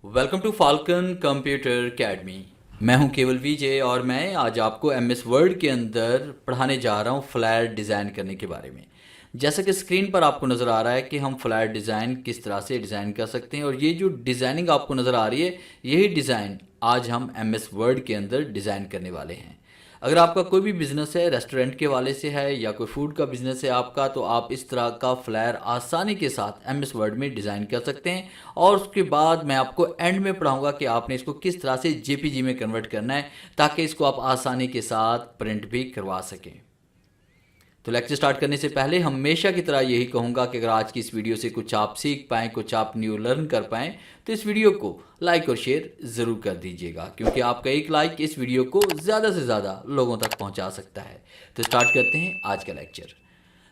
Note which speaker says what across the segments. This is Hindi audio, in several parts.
Speaker 1: Welcome to falcon computer academy. मैं हूं केवल विजय और मैं आज आपको एमएस वर्ड के अंदर पढ़ाने जा रहा हूं फ्लायर डिज़ाइन करने के बारे में। जैसा कि स्क्रीन पर आपको नज़र आ रहा है कि हम फ्लायर डिज़ाइन किस तरह से डिज़ाइन कर सकते हैं, और ये जो डिज़ाइनिंग आपको नज़र आ रही है यही डिज़ाइन आज हम एमएस वर्ड के अंदर डिज़ाइन करने वाले हैं। अगर आपका कोई भी बिज़नेस है, रेस्टोरेंट के वाले से है या कोई फूड का बिज़नेस है आपका, तो आप इस तरह का फ्लायर आसानी के साथ एमएस वर्ड में डिज़ाइन कर सकते हैं। और उसके बाद मैं आपको एंड में पढ़ाऊंगा कि आपने इसको किस तरह से जेपीजी में कन्वर्ट करना है ताकि इसको आप आसानी के साथ प्रिंट भी करवा सकें। तो लेक्चर स्टार्ट करने से पहले हमेशा की तरह यही कहूँगा कि अगर आज की इस वीडियो से कुछ आप सीख पाएँ, कुछ आप न्यू लर्न कर पाएँ, तो इस वीडियो को लाइक और शेयर ज़रूर कर दीजिएगा, क्योंकि आपका एक लाइक इस वीडियो को ज़्यादा से ज़्यादा लोगों तक पहुँचा सकता है। तो स्टार्ट करते हैं आज का लेक्चर।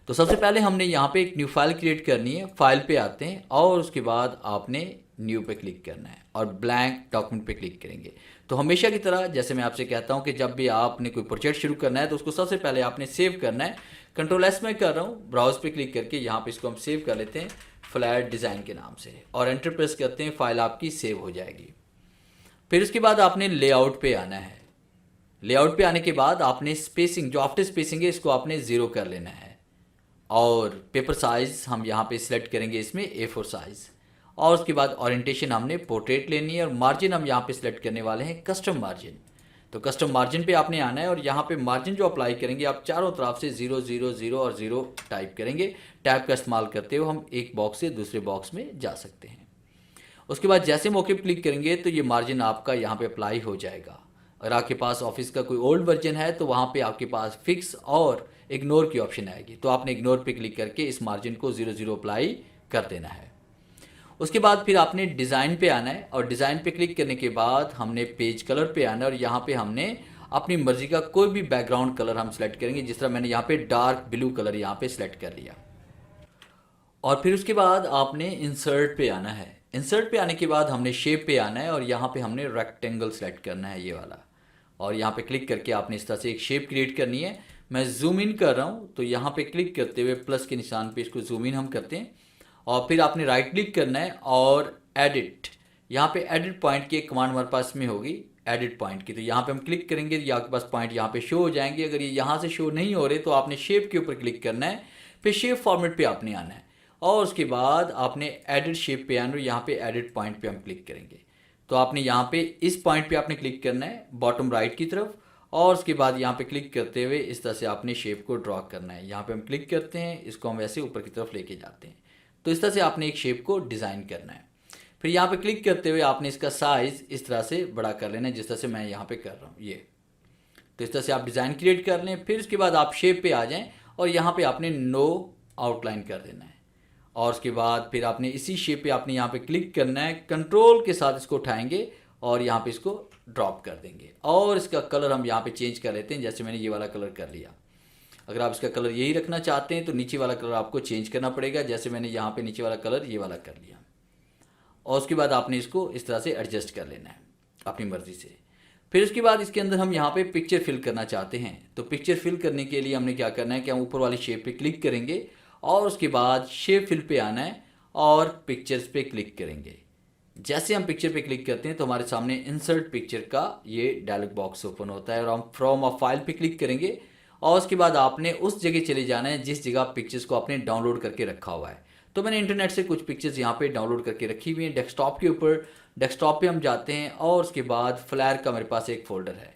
Speaker 1: तो सबसे पहले हमने यहाँ पे एक न्यू फाइल क्रिएट करनी है। फाइल पे आते हैं और उसके बाद आपने न्यू पे क्लिक करना है और ब्लैंक डॉक्यूमेंट पे क्लिक करेंगे। तो हमेशा की तरह जैसे मैं आपसे कहता हूँ कि जब भी आपने कोई प्रोजेक्ट शुरू करना है तो उसको सबसे पहले आपने सेव करना है। कंट्रोल एस में कर रहा हूँ, ब्राउज पे क्लिक करके यहाँ पे इसको हम सेव कर लेते हैं फ्लायर डिज़ाइन के नाम से, और एंटर प्रेस करते हैं, फाइल आपकी सेव हो जाएगी। फिर उसके बाद आपने लेआउट पे आना है। लेआउट पे आने के बाद आपने स्पेसिंग, जो आफ्टर स्पेसिंग है, इसको आपने ज़ीरो कर लेना है। और पेपर साइज़ हम यहाँ पे सिलेक्ट करेंगे इसमें A4 साइज़, और उसके बाद ओरिएंटेशन हमने पोर्ट्रेट लेनी है, और मार्जिन हम यहाँ पे सिलेक्ट करने वाले हैं कस्टम मार्जिन। तो कस्टम मार्जिन पे आपने आना है और यहाँ पे मार्जिन जो अप्लाई करेंगे आप चारों तरफ से 0 0 0 और 0 टाइप करेंगे। टैब का इस्तेमाल करते हुए हम एक बॉक्स से दूसरे बॉक्स में जा सकते हैं। उसके बाद जैसे मौके पर क्लिक करेंगे तो ये मार्जिन आपका यहाँ पे अप्लाई हो जाएगा। अगर आपके पास ऑफिस का कोई ओल्ड वर्जन है तो वहाँ पे आपके पास फिक्स और इग्नोर की ऑप्शन आएगी, तो आपने इग्नोर पे क्लिक करके इस मार्जिन को 0 0 अप्लाई कर देना है। उसके बाद फिर आपने डिज़ाइन पे आना है, और डिज़ाइन पे क्लिक करने के बाद हमने पेज कलर पे आना है, और यहाँ पे हमने अपनी मर्जी का कोई भी बैकग्राउंड कलर हम सेलेक्ट करेंगे। जिस तरह मैंने यहाँ पे डार्क ब्लू कलर यहाँ पे सेलेक्ट कर लिया। और फिर उसके बाद आपने इंसर्ट पे आना है। इंसर्ट पे आने के बाद हमने शेप पे आना है, और यहाँ पे हमने रेक्टेंगल सेलेक्ट करना है, ये वाला। और यहाँ पे क्लिक करके आपने इस तरह से एक शेप क्रिएट करनी है। मैं जूम इन कर रहा हूँ, तो यहाँ पे क्लिक करते हुए प्लस के निशान पे इसको जूम इन हम करते हैं। और फिर आपने राइट क्लिक करना है और एडिट, यहाँ पे एडिट पॉइंट की एक कमांड हमारे पास में होगी, एडिट पॉइंट की। तो यहाँ पे हम क्लिक करेंगे तो आपके पास पॉइंट यहाँ पे शो हो जाएंगे। अगर ये यहाँ से शो नहीं हो रहे तो आपने शेप के ऊपर क्लिक करना है, फिर शेप फॉर्मेट पे आपने आना है, और उसके बाद आपने एडिट शेप पे आना है। यहाँ पे एडिट पॉइंट पे हम क्लिक करेंगे, तो आपने यहाँ पे इस पॉइंट पे आपने क्लिक करना है बॉटम राइट की तरफ, और उसके बाद यहाँ पे क्लिक करते हुए इस तरह से आपने शेप को ड्रॉ करना है। यहाँ पे हम क्लिक करते हैं, इसको हम वैसे ऊपर की तरफ लेके जाते हैं। तो इस तरह से आपने एक शेप को डिज़ाइन करना है। फिर यहाँ पे क्लिक करते हुए आपने इसका साइज़ इस तरह से बड़ा कर लेना है, जिस तरह से मैं यहाँ पे कर रहा हूँ ये। तो इस तरह से आप डिज़ाइन क्रिएट कर लें। फिर उसके बाद आप शेप पे आ जाएं और यहाँ पे आपने नो आउटलाइन कर देना है, और उसके बाद फिर आपने इसी शेप पे आपने यहाँ पे क्लिक करना है, कंट्रोल के साथ इसको उठाएंगे और यहाँ पे इसको ड्रॉप कर देंगे, और इसका कलर हम यहाँ पे चेंज कर लेते हैं। जैसे मैंने ये वाला कलर कर लिया। अगर आप इसका कलर यही रखना चाहते हैं तो नीचे वाला कलर आपको चेंज करना पड़ेगा। जैसे मैंने यहाँ पे नीचे वाला कलर ये वाला कर लिया, और उसके बाद आपने इसको इस तरह से एडजस्ट कर लेना है अपनी मर्ज़ी से। फिर उसके बाद इसके अंदर हम यहाँ पे पिक्चर फिल करना चाहते हैं, तो पिक्चर फिल करने के लिए हमने क्या करना है कि हम ऊपर वाली शेप पे क्लिक करेंगे, और उसके बाद शेप फिल पे आना है और पिक्चर्स पे क्लिक करेंगे। जैसे हम पिक्चर पे क्लिक करते हैं तो हमारे सामने इंसर्ट पिक्चर का ये डायलॉग बॉक्स ओपन होता है, और हम फ्रॉम अ फाइल पे क्लिक करेंगे, और उसके बाद आपने उस जगह चले जाना है जिस जगह पिक्चर्स को आपने डाउनलोड करके रखा हुआ है। तो मैंने इंटरनेट से कुछ पिक्चर्स यहाँ पे डाउनलोड करके रखी हुई हैं डेस्कटॉप के ऊपर। डेस्कटॉप पे हम जाते हैं, और उसके बाद फ्लायर का मेरे पास एक फ़ोल्डर है।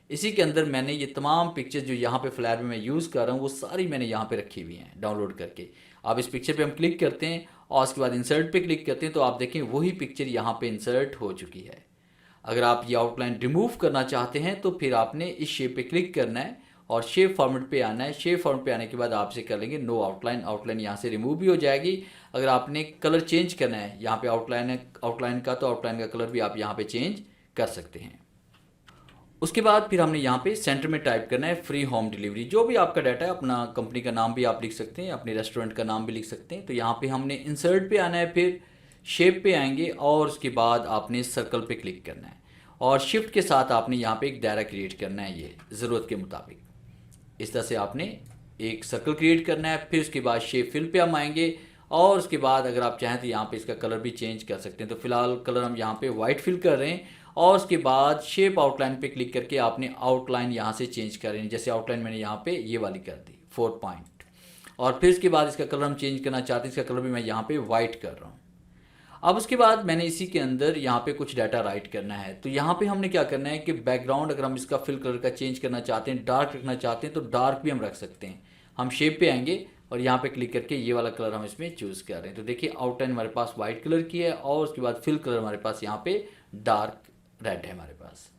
Speaker 1: इसी के अंदर मैंने ये तमाम पिक्चर्स जो यहाँ पे फ्लायर में मैं यूज़ कर रहा हूँ वो सारी मैंने यहाँ पे रखी हुई हैं डाउनलोड करके। अब इस पिक्चर पे हम क्लिक करते हैं और उसके बाद इंसर्ट पे क्लिक करते हैं, तो आप देखें वही पिक्चर यहाँ पे इंसर्ट हो चुकी है। अगर आप ये आउटलाइन रिमूव करना चाहते हैं तो फिर आपने इस शेप पे क्लिक करना है और शेप फॉर्मेट पे आना है। शेप फॉर्मेट पे आने के बाद आपसे कर लेंगे नो आउटलाइन। आउटलाइन यहाँ से रिमूव भी हो जाएगी। अगर आपने कलर चेंज करना है, यहाँ पे आउटलाइन है आउटलाइन का, तो आउटलाइन का कलर भी आप यहाँ पे चेंज कर सकते हैं। उसके बाद फिर हमने यहाँ पे सेंटर में टाइप करना है फ्री होम डिलीवरी। जो भी आपका डाटा है, अपना कंपनी का नाम भी आप लिख सकते हैं, अपने रेस्टोरेंट का नाम भी लिख सकते हैं। तो यहाँ पे हमने इंसर्ट पे आना है, फिर शेप पे आएंगे, और उसके बाद आपने सर्कल पे क्लिक करना है, और शिफ्ट के साथ आपने यहाँ पे एक दायरा क्रिएट करना है। ये ज़रूरत के मुताबिक इस तरह से आपने एक सर्कल क्रिएट करना है। फिर उसके बाद शेप फिल पे हम आएंगे, और उसके बाद अगर आप चाहें तो यहाँ पे इसका कलर भी चेंज कर सकते हैं। तो फिलहाल कलर हम यहाँ पे वाइट फिल कर रहे हैं और उसके बाद शेप आउटलाइन पे क्लिक करके आपने आउटलाइन यहाँ से चेंज कर रहे हैं। जैसे आउटलाइन मैंने यहाँ पे ये वाली कर दी 4 पॉइंट, और फिर इसके बाद इसका कलर हम चेंज करना चाहते हैं। इसका कलर भी मैं यहाँ पे वाइट कर रहा हूँ। अब उसके बाद मैंने इसी के अंदर यहाँ पे कुछ डाटा राइट करना है। तो यहाँ पे हमने क्या करना है कि बैकग्राउंड अगर हम इसका फिल कलर का चेंज करना चाहते हैं, डार्क रखना चाहते हैं, तो डार्क भी हम रख सकते हैं। हम शेप पे आएंगे और यहाँ पे क्लिक करके ये वाला कलर हम इसमें चूज़ कर रहे हैं। तो देखिए आउटलाइन हमारे पास वाइट कलर की है और उसके बाद फिल कलर हमारे पास यहाँ पे डार्क रेड है हमारे पास।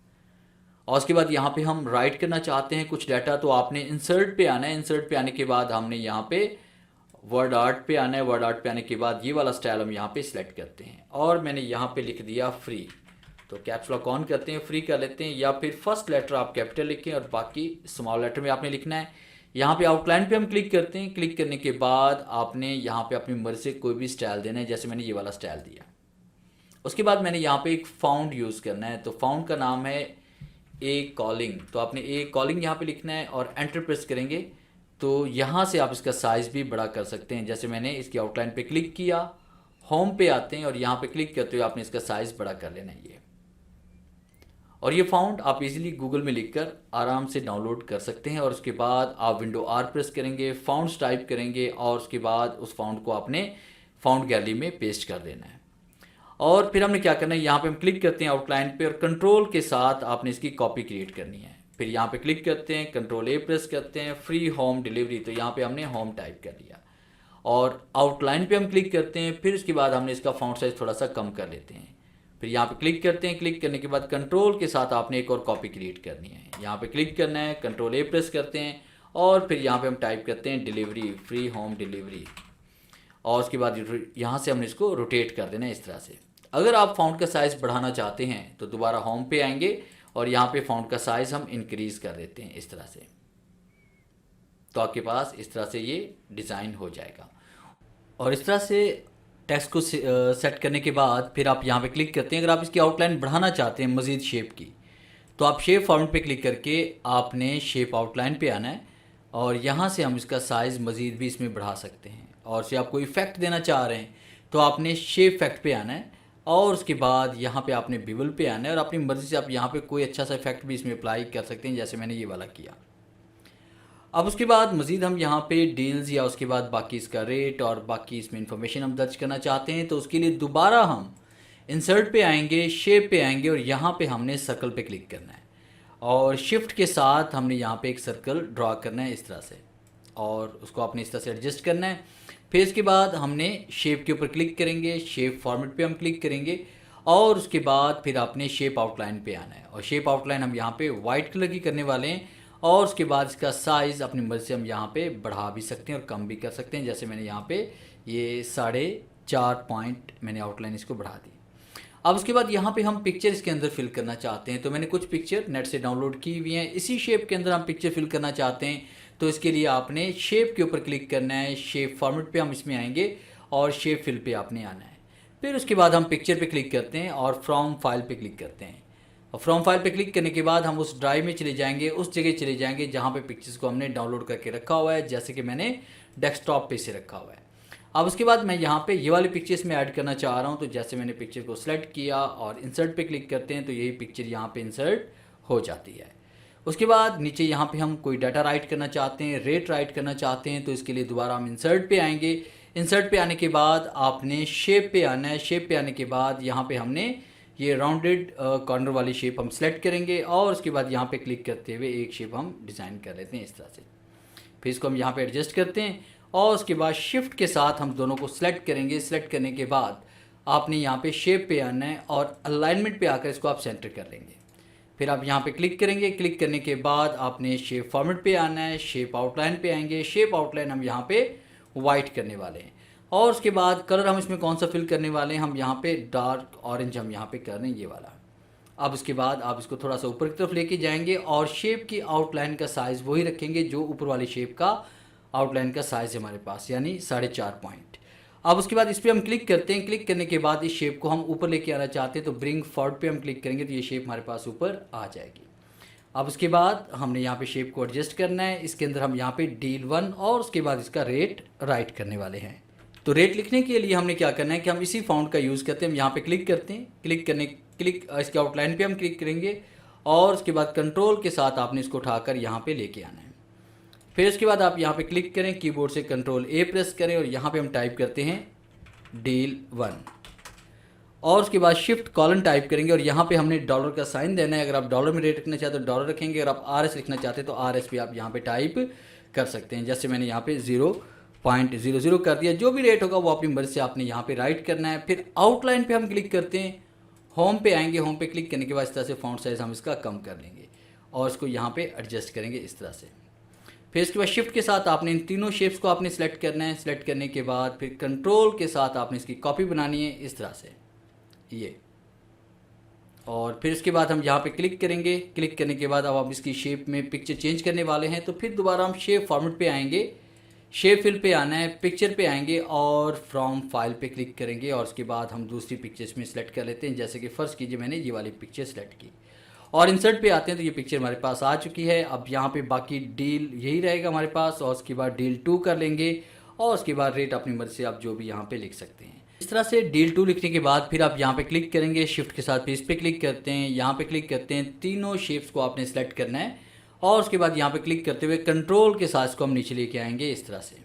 Speaker 1: और उसके बाद यहाँ पे हम राइट करना चाहते हैं कुछ डाटा, तो आपने इंसर्ट पे आना है। इंसर्ट पे आने के बाद हमने यहाँ पे वर्ड आर्ट पे आना है। वर्ड आर्ट पे आने के बाद ये वाला स्टाइल हम यहाँ पे सिलेक्ट करते हैं और मैंने यहाँ पे लिख दिया फ्री। तो कैप्स लॉक ऑन करते हैं, फ्री कर लेते हैं, या फिर फर्स्ट लेटर आप कैपिटल लिखें और बाकी स्मॉल लेटर में आपने लिखना है। यहाँ पे आउटलाइन पे हम क्लिक करते हैं। क्लिक करने के बाद आपने यहाँ पे अपनी मर्जी से कोई भी स्टाइल देना है, जैसे मैंने ये वाला स्टाइल दिया। उसके बाद मैंने यहाँ पे एक फाउंड यूज़ करना है। तो फाउंड का नाम है ए कॉलिंग। तो आपने ए कॉलिंग यहाँ पे लिखना है और एंटर प्रेस करेंगे तो यहाँ से आप इसका साइज़ भी बड़ा कर सकते हैं। जैसे मैंने इसकी आउटलाइन पे क्लिक किया, होम पे आते हैं और यहाँ पे क्लिक करते हुए आपने इसका साइज़ बड़ा कर लेना है ये। और ये फाउंड आप इजीली गूगल में लिखकर आराम से डाउनलोड कर सकते हैं। और उसके बाद आप विंडो आर प्रेस करेंगे, फाउंड्स टाइप करेंगे और उसके बाद उस फाउंड को आपने फाउंड गैलरी में पेस्ट कर देना है। और फिर हमने क्या करना है, यहाँ पे हम क्लिक करते हैं आउटलाइन पे और कंट्रोल के साथ आपने इसकी कॉपी क्रिएट करनी है। फिर यहाँ पे क्लिक करते हैं, कंट्रोल ए प्रेस करते हैं, फ्री होम डिलीवरी। तो यहाँ पे हमने होम टाइप कर लिया और आउटलाइन पे हम क्लिक करते हैं। फिर उसके बाद हमने इसका फॉन्ट साइज थोड़ा सा कम कर लेते हैं। फिर यहाँ पे क्लिक करते हैं। क्लिक करने के बाद कंट्रोल के साथ आपने एक और कॉपी क्रिएट करनी है। यहाँ पे क्लिक करना है, कंट्रोल ए प्रेस करते हैं और फिर यहाँ पे हम टाइप करते हैं डिलीवरी, फ्री होम डिलीवरी। और उसके बाद यहाँ से हमने इसको रोटेट कर देना है इस तरह से। अगर आप फाउंट का साइज़ बढ़ाना चाहते हैं तो दोबारा होम पे आएंगे और यहाँ पे फाउंट का साइज़ हम इंक्रीज़ कर देते हैं इस तरह से। तो आपके पास इस तरह से ये डिज़ाइन हो जाएगा। और इस तरह से टेक्स्ट को सेट करने के बाद फिर आप यहाँ पे क्लिक करते हैं। अगर आप इसकी आउटलाइन बढ़ाना चाहते हैं मज़ीद शेप की, तो आप शेप फॉर्मेट पे क्लिक करके आपने शेप आउटलाइन पे आना है और यहाँ से हम इसका साइज़ मज़ीद भी इसमें बढ़ा सकते हैं। और से आप कोई इफेक्ट देना चाह रहे हैं तो आपने शेप इफेक्ट पे आना है और उसके बाद यहाँ पे आपने बिबल पे आना है और अपनी मर्ज़ी से आप यहाँ पे कोई अच्छा सा इफेक्ट भी इसमें अप्लाई कर सकते हैं, जैसे मैंने ये वाला किया। अब उसके बाद मज़ीद हम यहाँ पे डील्स या उसके बाद बाकी इसका रेट और बाकी इसमें इंफॉर्मेशन हम दर्ज करना चाहते हैं, तो उसके लिए दोबारा हम इंसर्ट पे आएंगे, शेप पे आएंगे और यहाँ पे हमने सर्कल पे क्लिक करना है और शिफ्ट के साथ हमने यहाँ पे एक सर्कल ड्रा करना है इस तरह से और उसको आपने इस तरह से एडजस्ट करना है। फिर इसके बाद हमने शेप के ऊपर क्लिक करेंगे, शेप फॉर्मेट पे हम क्लिक करेंगे और उसके बाद फिर आपने शेप आउटलाइन पे आना है और शेप आउटलाइन हम यहाँ पे वाइट कलर की करने वाले हैं। और उसके बाद इसका साइज़ अपनी मर्ज़ी से हम यहाँ पे बढ़ा भी सकते हैं और कम भी कर सकते हैं। जैसे मैंने यहाँ पे ये 4.5 पॉइंट मैंने आउटलाइन इसको बढ़ा दी। अब उसके बाद यहाँ पे हम पिक्चर इसके अंदर फिल करना चाहते हैं, तो मैंने कुछ पिक्चर नेट से डाउनलोड की हुई हैं। इसी शेप के अंदर हम पिक्चर फिल करना चाहते हैं, तो इसके लिए आपने शेप के ऊपर क्लिक करना है, शेप फॉर्मेट पे हम इसमें आएंगे और शेप फिल पे आपने आना है। फिर उसके बाद हम पिक्चर पे क्लिक करते हैं और फ्रॉम फाइल पे क्लिक करते हैं और फ्रॉम फाइल पे क्लिक करने के बाद हम उस ड्राइव में चले जाएंगे, उस जगह चले जाएंगे जहाँ पे पिक्चर्स को हमने डाउनलोड करके रखा हुआ है, जैसे कि मैंने डेस्कटॉप पे से रखा हुआ है। अब उसके बाद मैं यहाँ पे ये वाली पिक्चर्स में ऐड करना चाह रहा हूँ, तो जैसे मैंने पिक्चर को सिलेक्ट किया और इंसर्ट पे क्लिक करते हैं तो यही पिक्चर यहाँ पे इंसर्ट हो जाती है। उसके बाद नीचे यहाँ पे हम कोई डाटा राइट करना चाहते हैं, रेट राइट करना चाहते हैं, तो इसके लिए दोबारा हम इंसर्ट पे आएंगे। इंसर्ट पे आने के बाद आपने शेप पे आना है। शेप पे आने के बाद यहाँ पे हमने ये राउंडेड कॉर्नर वाली शेप हम सेलेक्ट करेंगे और उसके बाद यहाँ पे क्लिक करते हुए एक शेप हम डिज़ाइन कर लेते हैं इस तरह से। फिर इसको हम यहाँ पे एडजस्ट करते हैं और उसके बाद शिफ्ट के साथ हम दोनों को सिलेक्ट करेंगे। सिलेक्ट करने के बाद आपने यहाँ पे शेप पे आना है और अलाइनमेंट पे आकर इसको आप सेंटर कर लेंगे। फिर आप यहाँ पे क्लिक करेंगे। क्लिक करने के बाद आपने शेप फॉर्मेट पे आना है, शेप आउटलाइन पे आएंगे। शेप आउटलाइन हम यहाँ पे वाइट करने वाले हैं और उसके बाद कलर हम इसमें कौन सा फिल करने वाले हैं, हम यहाँ पे डार्क ऑरेंज हम यहाँ पे कर रहे हैं ये वाला। अब उसके बाद आप इसको थोड़ा सा ऊपर की तरफ लेके जाएंगे और शेप की आउटलाइन का साइज़ वही रखेंगे जो ऊपर वाली शेप का आउटलाइन का साइज़ है हमारे पास, यानी 4.5 पॉइंट। अब उसके बाद इस पर हम क्लिक करते हैं। क्लिक करने के बाद इस शेप को हम ऊपर लेके आना चाहते हैं, तो ब्रिंग फॉरवर्ड पे हम क्लिक करेंगे तो ये शेप हमारे पास ऊपर आ जाएगी। अब उसके बाद हमने यहाँ पे शेप को एडजस्ट करना है। इसके अंदर हम यहाँ पे डील 1 और उसके बाद इसका रेट राइट करने वाले हैं। तो रेट लिखने के लिए हमने क्या करना है कि हम इसी फ़ॉन्ट का यूज़ करते हैं। हम यहाँ पे क्लिक करते हैं, इसके आउटलाइन पे हम क्लिक करेंगे और उसके बाद कंट्रोल के साथ आपने इसको उठाकर यहाँ पे लेके आना है। फिर उसके बाद आप यहाँ पे क्लिक करें, कीबोर्ड से कंट्रोल ए प्रेस करें और यहाँ पे हम टाइप करते हैं डील 1 और उसके बाद शिफ्ट कॉलन टाइप करेंगे और यहाँ पे हमने डॉलर का साइन देना है। अगर आप डॉलर में रेट रखना चाहते हो डॉलर रखेंगे, अगर आप RS लिखना चाहते हैं तो RS भी आप यहाँ पे टाइप कर सकते हैं। जैसे मैंने यहाँ पे 0.00 कर दिया। जो भी रेट होगा वो अपनी मर्जी से आपने यहाँ पे राइट करना है। फिर आउटलाइन पे हम क्लिक करते हैं, होम पे आएंगे, होम पे क्लिक करने के बाद इस तरह से फॉन्ट साइज़ हम इसका कम कर लेंगे और इसको यहाँ पे एडजस्ट करेंगे इस तरह से। फिर इसके बाद शिफ्ट के साथ आपने इन तीनों शेप्स को आपने सेलेक्ट करना है। सेलेक्ट करने के बाद फिर कंट्रोल के साथ आपने इसकी कॉपी बनानी है इस तरह से ये, और फिर उसके बाद हम यहाँ पे क्लिक करेंगे। क्लिक करने के बाद अब आप इसकी शेप में पिक्चर चेंज करने वाले हैं तो फिर दोबारा हम शेप फॉर्मेट पे आएंगे, शेप फिल पे आना है, पिक्चर पे आएंगे और फ्रॉम फाइल पे क्लिक करेंगे और उसके बाद हम दूसरी पिक्चर्स में सेलेक्ट कर लेते हैं। जैसे कि फ़र्ज़ कीजिए मैंने ये वाली पिक्चर सेलेक्ट की और इंसर्ट पे आते हैं तो ये पिक्चर हमारे पास आ चुकी है। अब यहाँ पे बाकी डील यही रहेगा हमारे पास और उसके बाद डील 2 कर लेंगे और उसके बाद रेट अपनी मर्ज़ी से आप जो भी यहाँ पे लिख सकते हैं। इस तरह से डील 2 लिखने के बाद फिर आप यहाँ पे क्लिक करेंगे, शिफ्ट के साथ फिर इस पर क्लिक करते हैं, यहाँ पे क्लिक करते हैं, तीनों शेप्स को आपने सेलेक्ट करना है और उसके बाद यहाँ पे क्लिक करते हुए कंट्रोल के साथ इसको हम नीचे लेके आएंगे इस तरह से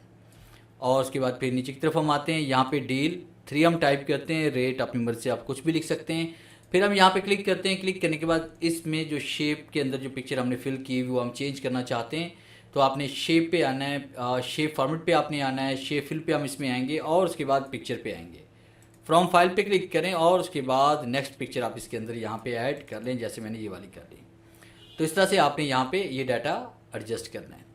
Speaker 1: और उसके बाद फिर नीचे की तरफ हम आते हैं। यहाँ पे डील 3 हम टाइप करते हैं, रेट अपनी मर्ज़ी से आप कुछ भी लिख सकते हैं। फिर हम यहाँ पे क्लिक करते हैं। क्लिक करने के बाद इसमें जो शेप के अंदर जो पिक्चर हमने फिल की वो हम चेंज करना चाहते हैं तो आपने शेप पे आना है, शेप फॉर्मेट पे आपने आना है, शेप फिल पे हम इसमें आएंगे और उसके बाद पिक्चर पे आएंगे। फ्रॉम फाइल पे क्लिक करें और उसके बाद नेक्स्ट पिक्चर आप इसके अंदर यहाँ पे ऐड कर लें, जैसे मैंने ये वाली कर ली। तो इस तरह से आपने यहाँ पे ये डाटा एडजस्ट करना है।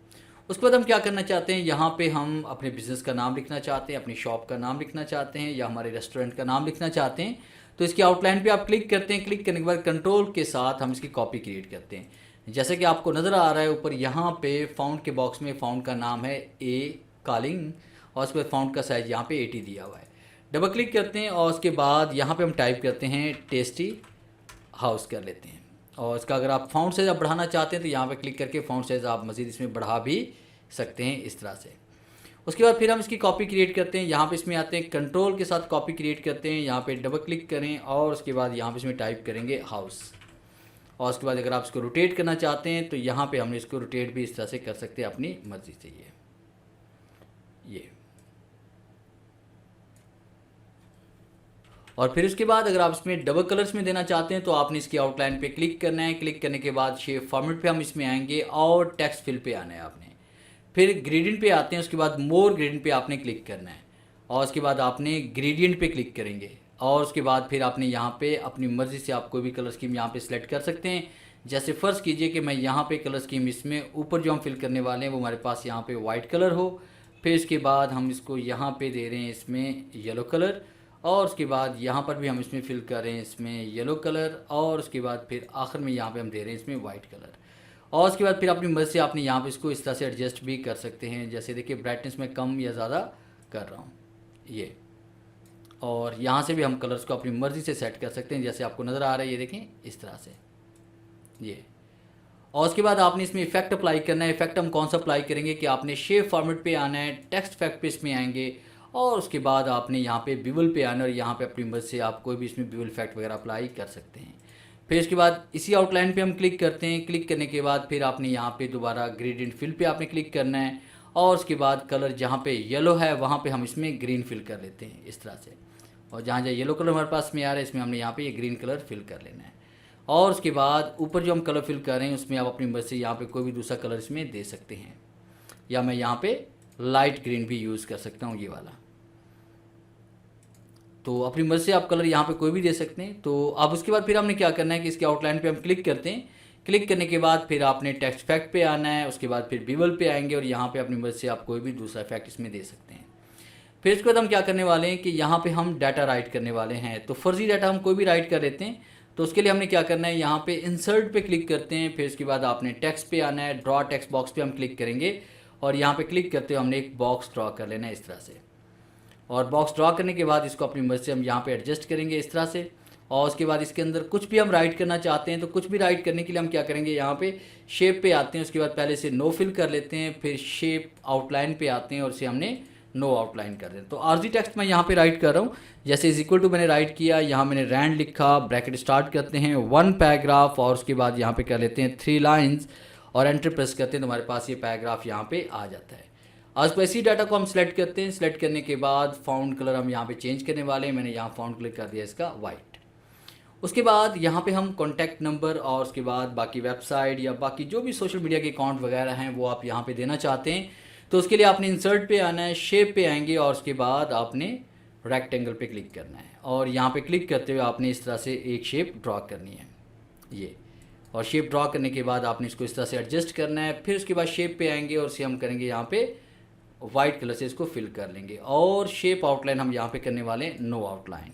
Speaker 1: उसके बाद हम क्या करना चाहते हैं, यहाँ पे हम अपने बिज़नेस का नाम लिखना चाहते हैं, अपनी शॉप का नाम लिखना चाहते हैं या हमारे रेस्टोरेंट का नाम लिखना चाहते हैं। तो इसकी आउटलाइन पे आप क्लिक करते हैं। क्लिक करने के बाद कंट्रोल के साथ हम इसकी कॉपी क्रिएट करते हैं। जैसे कि आपको नज़र आ रहा है ऊपर यहाँ पे फ़ॉन्ट के बॉक्स में फ़ॉन्ट का नाम है ए कॉलिंग और उसके बाद फ़ॉन्ट का साइज़ यहाँ पे 80 दिया हुआ है। डबल क्लिक करते हैं और उसके बाद यहाँ पे हम टाइप करते हैं टेस्टी हाउस कर लेते हैं और इसका अगर आप फ़ॉन्ट साइज़ आप बढ़ाना चाहते हैं तो यहाँ पे क्लिक करके फ़ॉन्ट साइज़ आप मज़ीद इसमें बढ़ा भी सकते हैं इस तरह से। उसके बाद फिर हम इसकी कॉपी क्रिएट करते हैं। यहाँ पे इसमें आते हैं, कंट्रोल के साथ कॉपी क्रिएट करते हैं, यहाँ पे डबल क्लिक करें और उसके बाद यहाँ पे इसमें टाइप करेंगे हाउस और उसके बाद अगर आप इसको रोटेट करना चाहते हैं तो यहाँ पे हमने इसको रोटेट भी इस तरह से कर सकते हैं अपनी मर्ज़ी से। ये और फिर उसके बाद अगर आप इसमें डबल कलर्स में देना चाहते हैं तो आपने इसकी आउटलाइन पे क्लिक करना है। क्लिक करने के बाद शेप फॉर्मेट पे हम इसमें आएंगे और टेक्स्ट फिल पे आना है आपने। फिर ग्रेडियंट पे आते हैं, उसके बाद मोर ग्रेडियंट पे आपने क्लिक करना है और उसके बाद आपने ग्रेडियंट पे क्लिक करेंगे और उसके बाद फिर आपने यहाँ पे अपनी मर्ज़ी से आप कोई भी कलर स्कीम यहाँ पे सिलेक्ट कर सकते हैं। जैसे फ़र्ज़ कीजिए कि मैं यहाँ पे कलर स्कीम इसमें ऊपर जो हम फिल करने वाले हैं वो हमारे पास यहाँ पे वाइट कलर हो। फिर इसके बाद हम इसको यहाँ पे दे रहे हैं इसमें येलो कलर और उसके बाद यहाँ पर भी हम इसमें फिल कर रहे हैं इसमें येलो कलर और उसके बाद फिर आखिर में यहाँ पे हम दे रहे हैं इसमें वाइट कलर और उसके बाद फिर अपनी मर्ज़ी से आपने यहाँ पे इसको इस तरह से एडजस्ट भी कर सकते हैं। जैसे देखिए ब्राइटनेस में कम या ज़्यादा कर रहा हूँ ये, और यहाँ से भी हम कलर्स को अपनी मर्ज़ी से सेट कर सकते हैं जैसे आपको नज़र आ रहा है ये देखें इस तरह से ये। और उसके बाद आपने इसमें इफेक्ट अप्लाई करना है। इफेक्ट हम कौन सा अप्लाई करेंगे कि आपने शेप फॉर्मेट पे आना है, टेक्स्ट इफेक्ट पे इसमें आएंगे और उसके बाद आपने यहाँ पे बिवल पे आना है और यहाँ पे अपनी मर्ज़ी से आप कोई भी इसमें बिवल इफेक्ट वगैरह अप्लाई कर सकते हैं। फिर इसके बाद इसी आउटलाइन पे हम क्लिक करते हैं। क्लिक करने के बाद फिर आपने यहाँ पे दोबारा ग्रेडियंट फिल पे आपने क्लिक करना है और उसके बाद कलर जहाँ पे येलो है वहाँ पे हम इसमें ग्रीन फिल कर लेते हैं इस तरह से, और जहाँ जहाँ येलो कलर हमारे पास में आ रहा है इसमें हमने यहाँ पे ये ग्रीन कलर फिल कर लेना है। और उसके बाद ऊपर जो हम कलर फिल कर रहे हैं उसमें आप अपनी मर्ज़ी से यहाँ पे कोई भी दूसरा कलर इसमें दे सकते हैं या मैं यहाँ पे लाइट ग्रीन भी यूज़ कर सकता हूँ ये वाला। तो अपनी मर्ज़ी से आप कलर यहाँ पे कोई भी दे सकते हैं। तो अब उसके बाद फिर हमने क्या करना है कि इसके आउटलाइन पे हम क्लिक करते हैं। क्लिक करने के बाद फिर आपने टेक्स्ट इफेक्ट पे आना है, उसके बाद फिर बिवल पे आएंगे और यहाँ पे अपनी मर्ज़ी से आप कोई भी दूसरा इफेक्ट इसमें दे सकते हैं। फिर इसके बाद हम क्या करने वाले हैं कि यहाँ पे हम डाटा राइट करने वाले हैं। तो फर्जी डाटा हम कोई भी राइट कर लेते हैं। तो उसके लिए हमने क्या करना है, यहाँ पे इंसर्ट पे क्लिक करते हैं। फिर उसके बाद आपने टेक्स्ट पे आना है, ड्रॉ टेक्स्ट बॉक्स पे हम क्लिक करेंगे और यहाँ पे क्लिक करते हुए हमने एक बॉक्स ड्रॉ कर लेना है इस तरह से। और बॉक्स ड्रॉ करने के बाद इसको अपनी मर्ज़ी से हम यहाँ पे एडजस्ट करेंगे इस तरह से। और उसके बाद इसके अंदर कुछ भी हम राइट करना चाहते हैं तो कुछ भी राइट करने के लिए हम क्या करेंगे, यहाँ पे शेप पे आते हैं, उसके बाद पहले से नो फिल कर लेते हैं, फिर शेप आउटलाइन पे आते हैं और इसे हमने नो आउटलाइन कर दें। तो आर्जी टेक्स्ट मैं यहाँ पे राइट कर रहा हूँ, जैसे इज इक्वल टू मैंने राइट किया, यहाँ मैंने रैंड लिखा, ब्रैकेट स्टार्ट करते हैं 1 पैराग्राफ और उसके बाद यहाँ पे कर लेते हैं 3 लाइन्स और एंटर प्रेस करते हैं तो हमारे पास ये पैराग्राफ यहाँ पे आ जाता है। आज इसी डाटा को हम सिलेक्ट करते हैं। सिलेक्ट करने के बाद फाउंड कलर हम यहाँ पे चेंज करने वाले हैं। मैंने यहाँ फाउंड कलर कर दिया इसका वाइट। उसके बाद यहाँ पे हम कॉन्टैक्ट नंबर और उसके बाद बाकी वेबसाइट या बाकी जो भी सोशल मीडिया के अकाउंट वगैरह हैं वो आप यहाँ पे देना चाहते हैं, तो उसके लिए आपने इंसर्ट पे आना है, शेप पे आएंगे और उसके बाद आपने रेक्टेंगल पे क्लिक करना है और यहाँ पे क्लिक करते हुए आपने इस तरह से एक शेप ड्रॉ करनी है ये। और शेप ड्रॉ करने के बाद आपने इसको इस तरह से एडजस्ट करना है। फिर उसके बाद शेप पे आएंगे और इसे हम करेंगे यहाँ पे वाइट कलर से इसको फिल कर लेंगे और शेप आउटलाइन हम यहाँ पे करने वाले हैं नो आउटलाइन।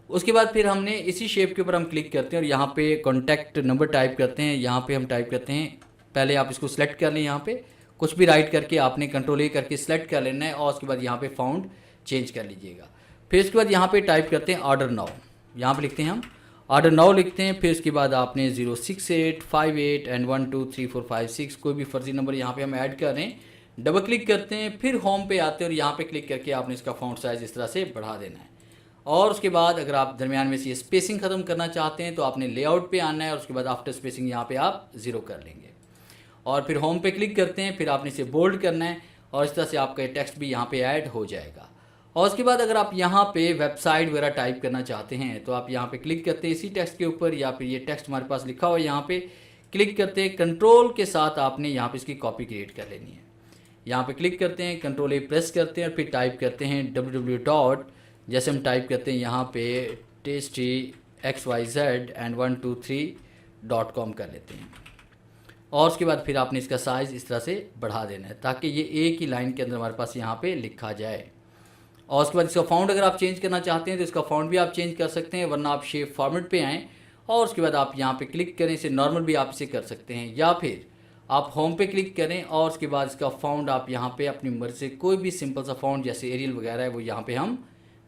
Speaker 1: उसके बाद फिर हमने इसी शेप के ऊपर हम क्लिक करते हैं और यहाँ पे कॉन्टैक्ट नंबर टाइप करते हैं। यहाँ पे हम टाइप करते हैं, पहले आप इसको सिलेक्ट कर लें, यहाँ पे कुछ भी राइट करके आपने कंट्रोल ए करके सिलेक्ट कर लेना है और उसके बाद यहाँ पे फाउंड चेंज कर लीजिएगा। फिर उसके बाद यहाँ पे टाइप करते हैं ऑर्डर नाउ, यहाँ पे लिखते हैं हम ऑर्डर नाउ लिखते हैं। फिर उसके बाद आपने 06858 एंड 1 2 3 4 5 6 कोई भी फर्जी नंबर यहाँ पे हम ऐड कर रहे हैं। डबल क्लिक करते हैं, फिर होम पे आते हैं और यहाँ पे क्लिक करके आपने इसका फॉन्ट साइज़ इस तरह से बढ़ा देना है। और उसके बाद अगर आप दरमियान में से ये स्पेसिंग ख़त्म करना चाहते हैं तो आपने लेआउट पे आना है और उसके बाद आफ्टर स्पेसिंग यहाँ पे आप 0 कर लेंगे और फिर होम पे क्लिक करते हैं। फिर आपने इसे बोल्ड करना है और इस तरह से आपका टेक्स्ट भी यहाँ पे ऐड हो जाएगा। और उसके बाद अगर आप यहाँ पे वेबसाइट वगैरह टाइप करना चाहते हैं तो आप यहाँ पे क्लिक करते हैं इसी टेक्स्ट के ऊपर, या फिर ये टेक्स्ट हमारे पास लिखा हुआ है यहाँ पे क्लिक करते हैं, कंट्रोल के साथ आपने यहाँ पे इसकी कॉपी क्रिएट कर लेनी है। यहाँ पे क्लिक करते हैं, कंट्रोल ए प्रेस करते हैं और फिर टाइप करते हैं www. जैसे हम टाइप करते हैं यहाँ पे tasty.xyz एंड 123.com कर लेते हैं और उसके बाद फिर आपने इसका साइज़ इस तरह से बढ़ा देना है ताकि ये एक ही लाइन के अंदर हमारे पास यहाँ पे लिखा जाए। और उसके बाद इसका फाउंड अगर आप चेंज करना चाहते हैं तो इसका फाउंड भी आप चेंज कर सकते हैं, वरना आप शेप फॉर्मेट पे आएँ और उसके बाद आप यहाँ पे क्लिक करें, इसे नॉर्मल भी आप इसे कर सकते हैं या फिर आप होम पे क्लिक करें और उसके बाद इसका फाउंड आप यहाँ पे अपनी मर्ज़ी से कोई भी सिंपल सा फाउंड जैसे एरियल वगैरह है वो यहाँ पे हम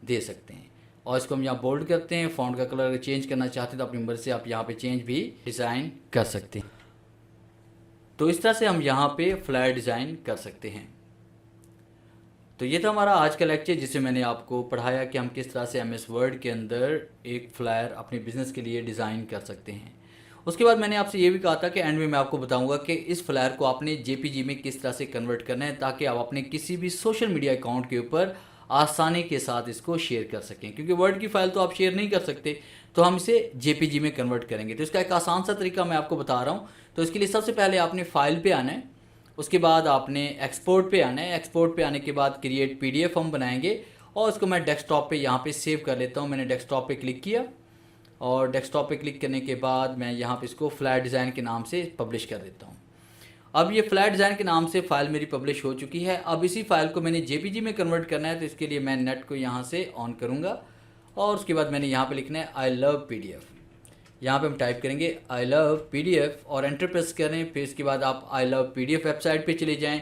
Speaker 1: दे सकते हैं। और इसको हम यहाँ बोल्ड करते हैं। फाउंड का कलर अगर चेंज करना चाहते हैं तो अपनी मर्ज़ी से आप यहाँ पे चेंज भी डिज़ाइन कर सकते हैं। तो इस तरह से हम यहाँ पे फ्लैट डिज़ाइन कर सकते हैं। तो ये था हमारा आज का लेक्चर जिससे मैंने आपको पढ़ाया कि हम किस तरह से एमएस वर्ड के अंदर एक फ्लायर अपने बिज़नेस के लिए डिज़ाइन कर सकते हैं। उसके बाद मैंने आपसे ये भी कहा था कि एंड में मैं आपको बताऊंगा कि इस फ्लायर को आपने जेपीजी में किस तरह से कन्वर्ट करना है ताकि आप अपने किसी भी सोशल मीडिया अकाउंट के ऊपर आसानी के साथ इसको शेयर कर सकें, क्योंकि वर्ड की फ़ाइल तो आप शेयर नहीं कर सकते, तो हम इसे जेपीजी में कन्वर्ट करेंगे। तो इसका एक आसान सा तरीका मैं आपको बता रहा हूँ। तो इसके लिए सबसे पहले आपने फ़ाइल पे आना है, उसके बाद आपने एक्सपोर्ट पे आना है। एक्सपोर्ट पे आने के बाद क्रिएट पीडीएफ हम बनाएंगे और उसको मैं डेस्कटॉप पे यहाँ पे सेव कर लेता हूँ। मैंने डेस्कटॉप पे क्लिक किया और डेस्कटॉप पे क्लिक करने के बाद मैं यहाँ पे इसको फ्लैट डिज़ाइन के नाम से पब्लिश कर देता हूँ। अब ये फ्लैट डिज़ाइन के नाम से फ़ाइल मेरी पब्लिश हो चुकी है। अब इसी फाइल को मैंने जेपीजी में कन्वर्ट करना है, तो इसके लिए मैं नेट को यहाँ से ऑन करूँगा और उसके बाद मैंने यहाँ पे लिखना है आई लव पीडीएफ। यहाँ पे हम टाइप करेंगे आई लव पीडीएफ और एंटर प्रेस करें। फिर इसके बाद आप आई लव पीडीएफ वेबसाइट पे चले जाएं,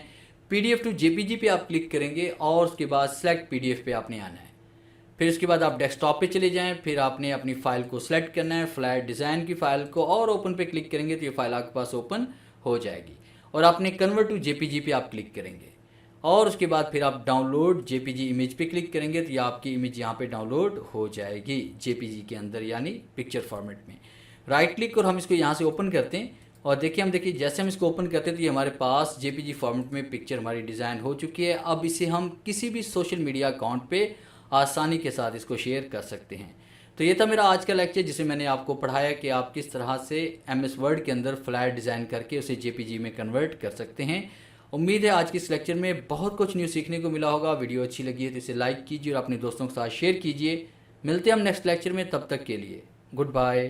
Speaker 1: पीडीएफ टू जेपीजी पे आप क्लिक करेंगे और उसके बाद सेलेक्ट पीडीएफ पे आपने आना है। फिर उसके बाद आप डेस्कटॉप पे चले जाएं, फिर आपने अपनी फ़ाइल को सिलेक्ट करना है, फ्लैट डिज़ाइन की फ़ाइल को, और ओपन पे क्लिक करेंगे तो ये फाइल आपके पास ओपन हो जाएगी और आपने कन्वर्ट टू जेपीजी पे आप क्लिक करेंगे और उसके बाद फिर आप डाउनलोड जेपीजी इमेज पे क्लिक करेंगे तो ये आपकी इमेज यहाँ पे डाउनलोड हो जाएगी जेपीजी के अंदर, यानी पिक्चर फॉर्मेट में। राइट क्लिक और हम इसको यहाँ से ओपन करते हैं और देखिए जैसे हम इसको ओपन करते हैं तो ये हमारे पास जेपीजी फॉर्मेट में पिक्चर हमारी डिज़ाइन हो चुकी है। अब इसे हम किसी भी सोशल मीडिया अकाउंट पे आसानी के साथ इसको शेयर कर सकते हैं। तो ये था मेरा आज का लेक्चर जिसे मैंने आपको पढ़ाया कि आप किस तरह से एमएस वर्ड के अंदर फ्लैट डिज़ाइन करके उसे जेपीजी में कन्वर्ट कर सकते हैं। उम्मीद है आज की इस लेक्चर में बहुत कुछ न्यू सीखने को मिला होगा। वीडियो अच्छी लगी है तो इसे लाइक कीजिए और अपने दोस्तों के साथ शेयर कीजिए। मिलते हैं हम नेक्स्ट लेक्चर में, तब तक के लिए गुड बाय।